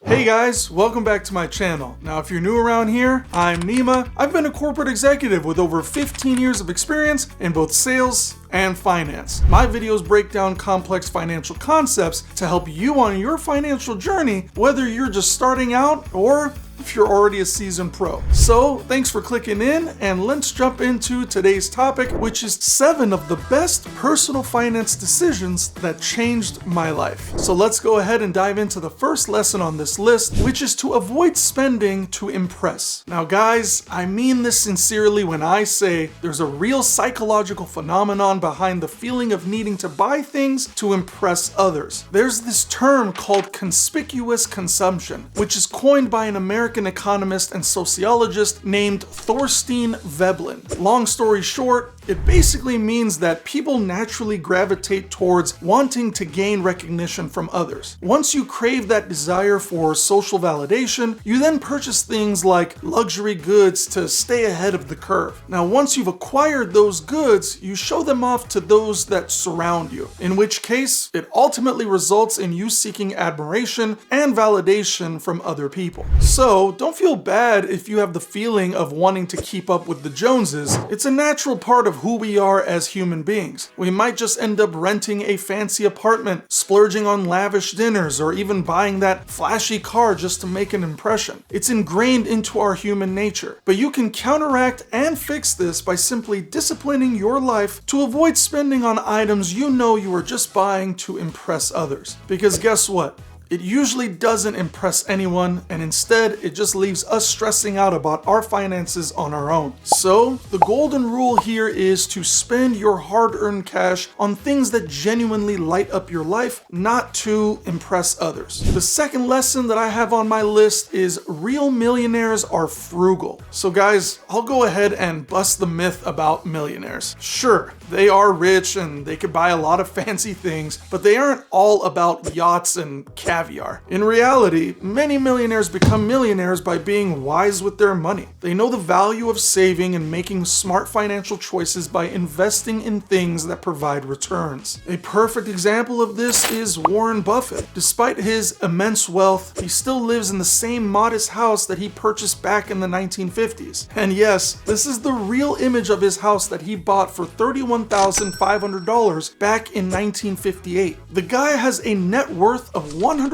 Hey guys, welcome back to my channel. Now if you're new around here, I'm Nima. I've been a corporate executive with over 15 years of experience in both sales and finance. My videos break down complex financial concepts to help you on your financial journey, whether you're just starting out or if you're already a seasoned pro. So thanks for clicking in, and let's jump into today's topic, which is 7 of the best personal finance decisions that changed my life. So let's go ahead and dive into the first lesson on this list, which is to avoid spending to impress. Now guys, I mean this sincerely when I say there's a real psychological phenomenon behind the feeling of needing to buy things to impress others. There's this term called conspicuous consumption, which is coined by an American economist and sociologist named Thorstein Veblen. Long story short, it basically means that people naturally gravitate towards wanting to gain recognition from others. Once you crave that desire for social validation, you then purchase things like luxury goods to stay ahead of the curve. Now, once you've acquired those goods, you show them off to those that surround you, in which case it ultimately results in you seeking admiration and validation from other people. So don't feel bad if you have the feeling of wanting to keep up with the Joneses. It's a natural part of who we are as human beings. We might just end up renting a fancy apartment, splurging on lavish dinners, or even buying that flashy car just to make an impression. It's ingrained into our human nature. But you can counteract and fix this by simply disciplining your life to avoid spending on items you know you are just buying to impress others. Because guess what? It usually doesn't impress anyone, and instead it just leaves us stressing out about our finances on our own. So the golden rule here is to spend your hard-earned cash on things that genuinely light up your life, not to impress others. The second lesson that I have on my list is real millionaires are frugal. So guys, I'll go ahead and bust the myth about millionaires. Sure, they are rich and they could buy a lot of fancy things, but they aren't all about yachts and caviar. In reality, many millionaires become millionaires by being wise with their money. They know the value of saving and making smart financial choices by investing in things that provide returns. A perfect example of this is Warren Buffett. Despite his immense wealth, he still lives in the same modest house that he purchased back in the 1950s. And yes, this is the real image of his house that he bought for $31,500 back in 1958. The guy has a net worth of $113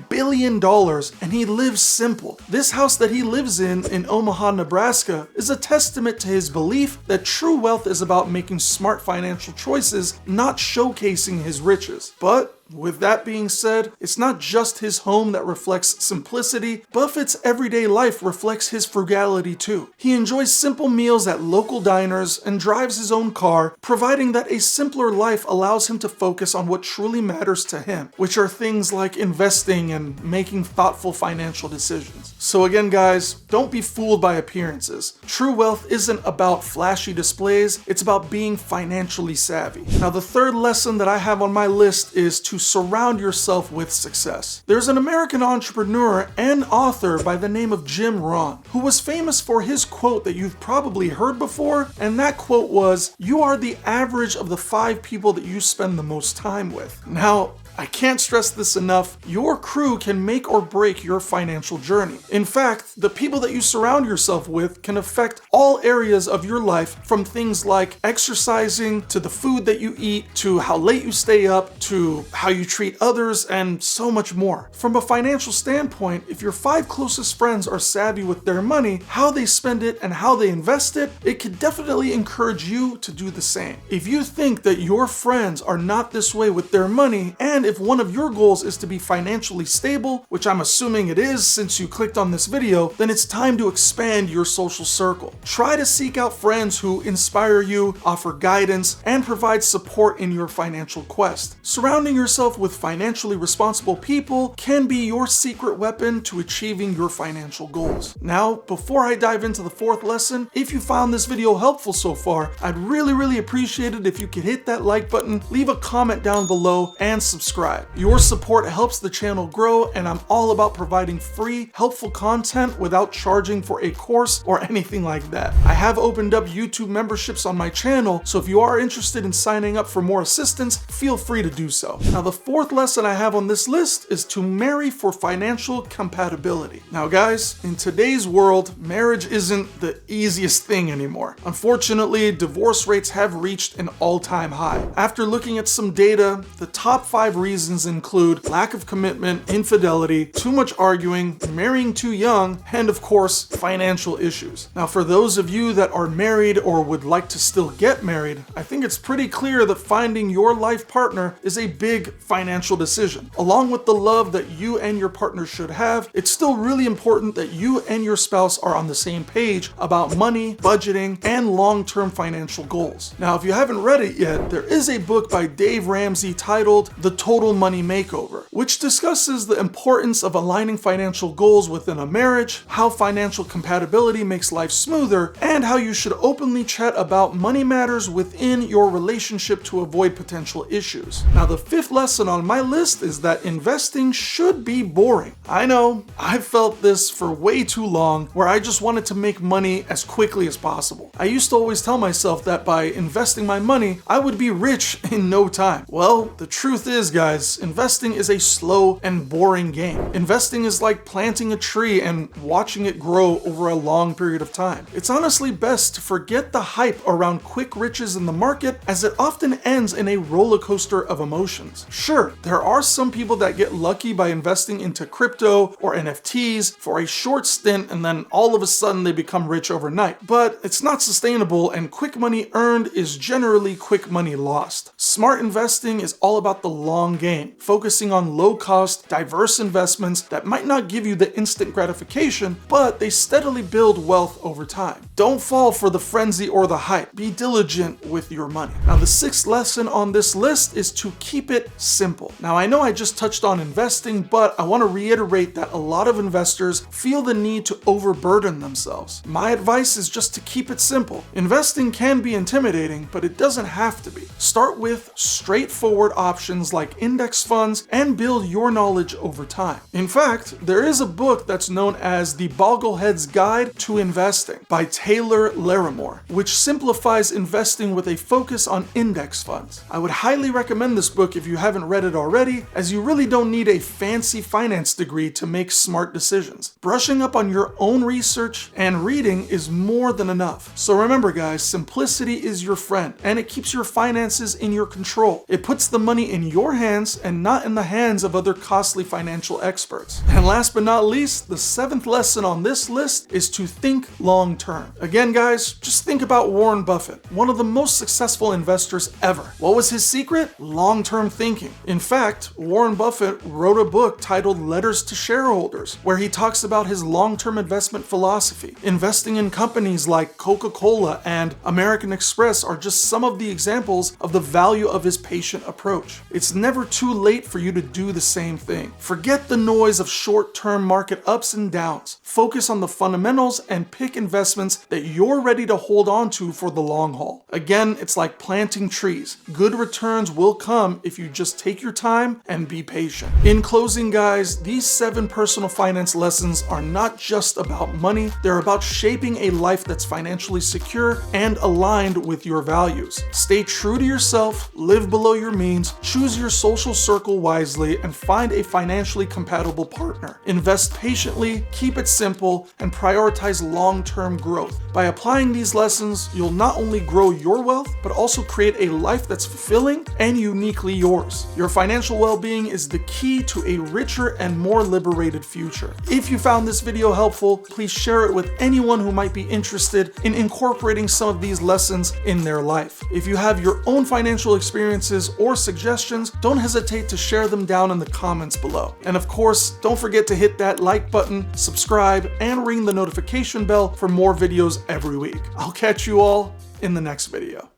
billion, and he lives simple. This house that he lives in Omaha, Nebraska, is a testament to his belief that true wealth is about making smart financial choices, not showcasing his riches. But with that being said, it's not just his home that reflects simplicity. Buffett's everyday life reflects his frugality too. He enjoys simple meals at local diners and drives his own car, providing that a simpler life allows him to focus on what truly matters to him, which are things like investing and making thoughtful financial decisions. So again, guys, don't be fooled by appearances. True wealth isn't about flashy displays, it's about being financially savvy. Now, the third lesson that I have on my list is to surround yourself with success. There's an American entrepreneur and author by the name of Jim Rohn, who was famous for his quote that you've probably heard before, and that quote was, "You are the average of the 5 people that you spend the most time with." Now, I can't stress this enough, your crew can make or break your financial journey. In fact, the people that you surround yourself with can affect all areas of your life, from things like exercising, to the food that you eat, to how late you stay up, to how you treat others, and so much more. From a financial standpoint, if your 5 closest friends are savvy with their money, how they spend it, and how they invest it, it could definitely encourage you to do the same. If you think that your friends are not this way with their money, and if one of your goals is to be financially stable, which I'm assuming it is since you clicked on this video, then it's time to expand your social circle. Try to seek out friends who inspire you, offer guidance, and provide support in your financial quest. Surrounding yourself with financially responsible people can be your secret weapon to achieving your financial goals. Now, before I dive into the fourth lesson, if you found this video helpful so far, I'd really appreciate it if you could hit that like button, leave a comment down below, and subscribe subscribe. Your support helps the channel grow, and I'm all about providing free, helpful content without charging for a course or anything like that. I have opened up YouTube memberships on my channel, so if you are interested in signing up for more assistance, feel free to do so. Now, the fourth lesson I have on this list is to marry for financial compatibility. Now guys, in today's world, marriage isn't the easiest thing anymore. Unfortunately, divorce rates have reached an all-time high. After looking at some data, the top 5 reasons include lack of commitment, infidelity, too much arguing, marrying too young, and of course, financial issues. Now, for those of you that are married or would like to still get married, I think it's pretty clear that finding your life partner is a big financial decision. Along with the love that you and your partner should have, it's still really important that you and your spouse are on the same page about money, budgeting, and long-term financial goals. Now, if you haven't read it yet, there is a book by Dave Ramsey titled The Total Money Makeover, which discusses the importance of aligning financial goals within a marriage, how financial compatibility makes life smoother, and how you should openly chat about money matters within your relationship to avoid potential issues. Now, the 5th lesson on my list is that investing should be boring. I know, I've felt this for way too long, where I just wanted to make money as quickly as possible. I used to always tell myself that by investing my money, I would be rich in no time. Well, the truth is, guys, investing is a slow and boring game. Investing is like planting a tree and watching it grow over a long period of time. It's honestly best to forget the hype around quick riches in the market, as it often ends in a roller coaster of emotions. Sure, there are some people that get lucky by investing into crypto or NFTs for a short stint, and then all of a sudden they become rich overnight. But it's not sustainable, and quick money earned is generally quick money lost. Smart investing is all about the long game, focusing on low-cost, diverse investments that might not give you the instant gratification, but they steadily build wealth over time. Don't fall for the frenzy or the hype. Be diligent with your money. Now, the 6th lesson on this list is to keep it simple. Now, I know I just touched on investing, but I want to reiterate that a lot of investors feel the need to overburden themselves. My advice is just to keep it simple. Investing can be intimidating, but it doesn't have to be. Start with straightforward options like index funds and build your knowledge over time. In fact, there is a book that's known as The Bogglehead's Guide to Investing by Taylor Larimore, which simplifies investing with a focus on index funds. I would highly recommend this book if you haven't read it already, as you really don't need a fancy finance degree to make smart decisions. Brushing up on your own research and reading is more than enough. So remember, guys, simplicity is your friend, and it keeps your finances in your control. It puts the money in your hands and not in the hands of other costly financial experts. And last but not least, the 7th lesson on this list is to think long term. Again, guys, just think about Warren Buffett, one of the most successful investors ever. What was his secret? Long-term thinking. In fact, Warren Buffett wrote a book titled Letters to Shareholders, where he talks about his long-term investment philosophy. Investing in companies like Coca-Cola and American Express are just some of the examples of the value of his patient approach. It's never too late for you to do the same thing. Forget the noise of short-term market ups and downs. Focus on the fundamentals and pick investments that you're ready to hold on to for the long haul. Again, it's like planting trees. Good returns will come if you just take your time and be patient. In closing, guys, these 7 personal finance lessons are not just about money. They're about shaping a life that's financially secure and aligned with your values. Stay true to yourself, live below your means, choose your social circle wisely, and find a financially compatible partner. Invest patiently, keep it simple, and prioritize long-term growth. By applying these lessons, you'll not only grow your wealth, but also create a life that's fulfilling and uniquely yours. Your financial well-being is the key to a richer and more liberated future. If you found this video helpful, please share it with anyone who might be interested in incorporating some of these lessons in their life. If you have your own financial experiences or suggestions, don't hesitate to share them down in the comments below. And of course, don't forget to hit that like button, subscribe, and ring the notification bell for more videos every week. I'll catch you all in the next video.